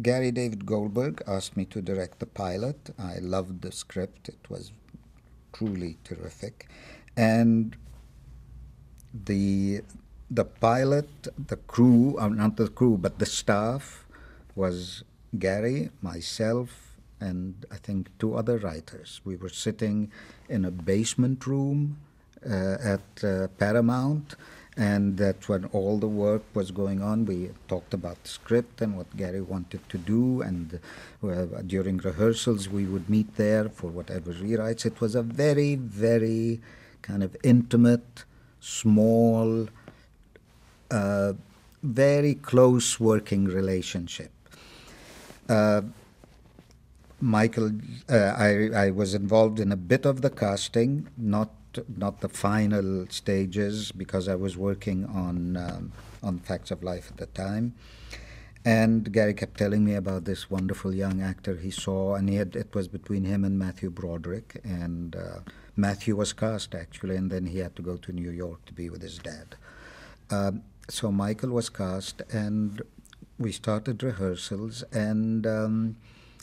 Gary David Goldberg asked me to direct the pilot. I loved the script. It was truly terrific. And the the pilot, the crew, not the crew, but the staff was Gary, myself, and I think two other writers. We were sitting in a basement room at Paramount, and that's when all the work was going on. We talked about the script and what Gary wanted to do, and during rehearsals we would meet there for whatever rewrites. It was a very, very kind of intimate, small, very close working relationship. Uh, Michael, I was involved in a bit of the casting, not the final stages, because I was working on Facts of Life at the time. And Gary kept telling me about this wonderful young actor he saw, and it was between him and Matthew Broderick, and Matthew was cast actually, and then he had to go to New York to be with his dad. So Michael was cast, and we started rehearsals, and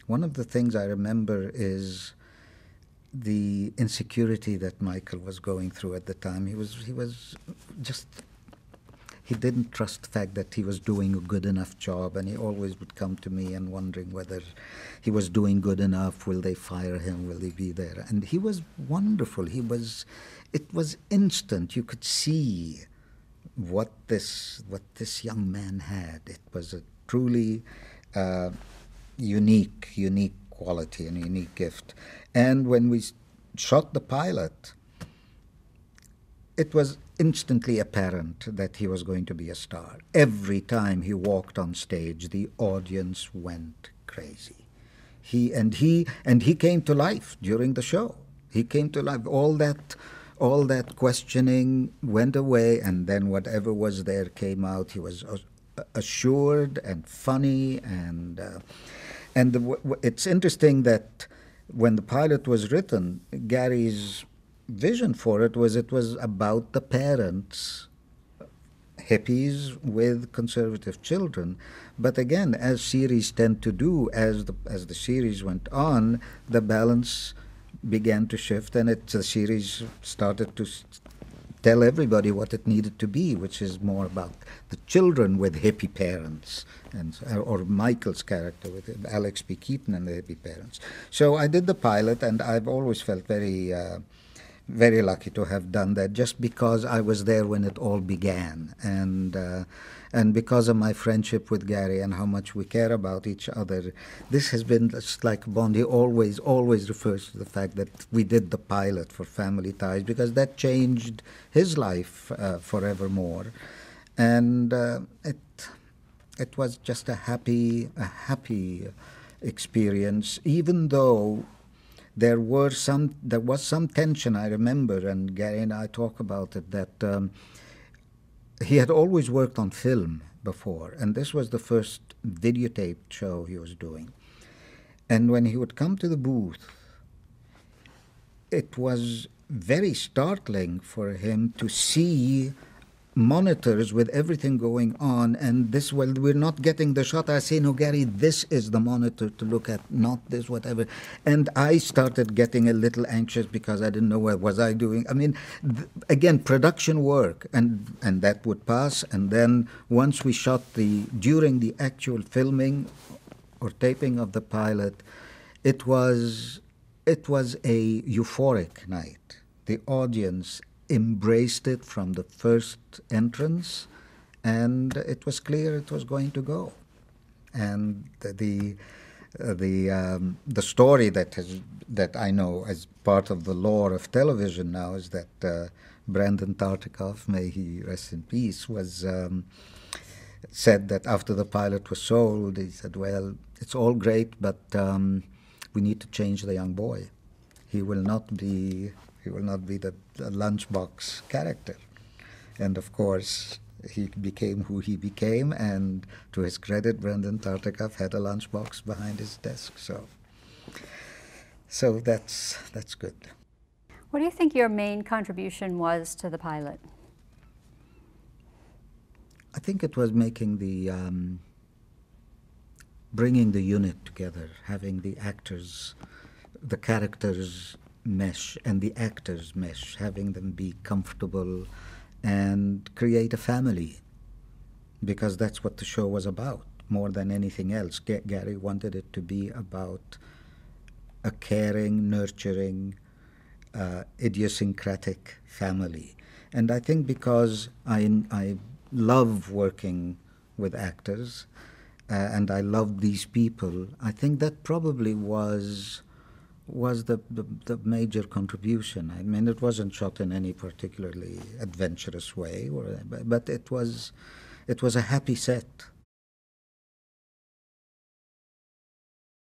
one of the things I remember is the insecurity that Michael was going through at the time. He was just, he didn't trust the fact that he was doing a good enough job, and he always would come to me and wondering whether he was doing good enough. Will they fire him? Will he be there? And he was wonderful. It was instant. You could see what this young man had. It was a truly unique quality and unique gift. And when we shot the pilot, it was instantly apparent that he was going to be a star. Every time he walked on stage, the audience went crazy. He came to life during the show. He came to life. All that questioning went away, and then whatever was there came out. He was assured and funny, and it's interesting that when the pilot was written, Gary's vision for it was about the parents, hippies with conservative children. But again, as series tend to do, as the series went on, the balance began to shift, and the series started to tell everybody what it needed to be, which is more about the children with hippie parents, or Michael's character with Alex P. Keaton and the hippie parents. So I did the pilot, and I've always felt very, very lucky to have done that, just because I was there when it all began, and because of my friendship with Gary and how much we care about each other. This has been just like a bond. He always refers to the fact that we did the pilot for Family Ties, because that changed his life forevermore, and it was just a happy experience, even though there was some tension. I remember, and Gary and I talk about it, that he had always worked on film before, and this was the first videotaped show he was doing. And when he would come to the booth, it was very startling for him to see monitors with everything going on, and this, well, we're not getting the shot. I say, no, Gary, this is the monitor to look at, not this, whatever. And I started getting a little anxious, because I didn't know what was I doing. I mean, again, production work, and that would pass. And then once we shot during the actual filming or taping of the pilot, it was a euphoric night. The audience embraced it from the first entrance, and it was clear it was going to go. And the story that I know as part of the lore of television now is that Brandon Tartikoff, may he rest in peace, was said that after the pilot was sold, he said, "Well, it's all great, but we need to change the young boy. He will not be the lunchbox character." And of course, he became who he became, and to his credit, Brendan Tartikoff had a lunchbox behind his desk. So that's good. What do you think your main contribution was to the pilot? I think it was making bringing the unit together, having the actors, the characters mesh and the actors mesh, having them be comfortable and create a family, because that's what the show was about more than anything else. Gary wanted it to be about a caring, nurturing, idiosyncratic family. And I think because I love working with actors and I love these people, I think that probably was the major contribution. I mean, it wasn't shot in any particularly adventurous way, but it was a happy set.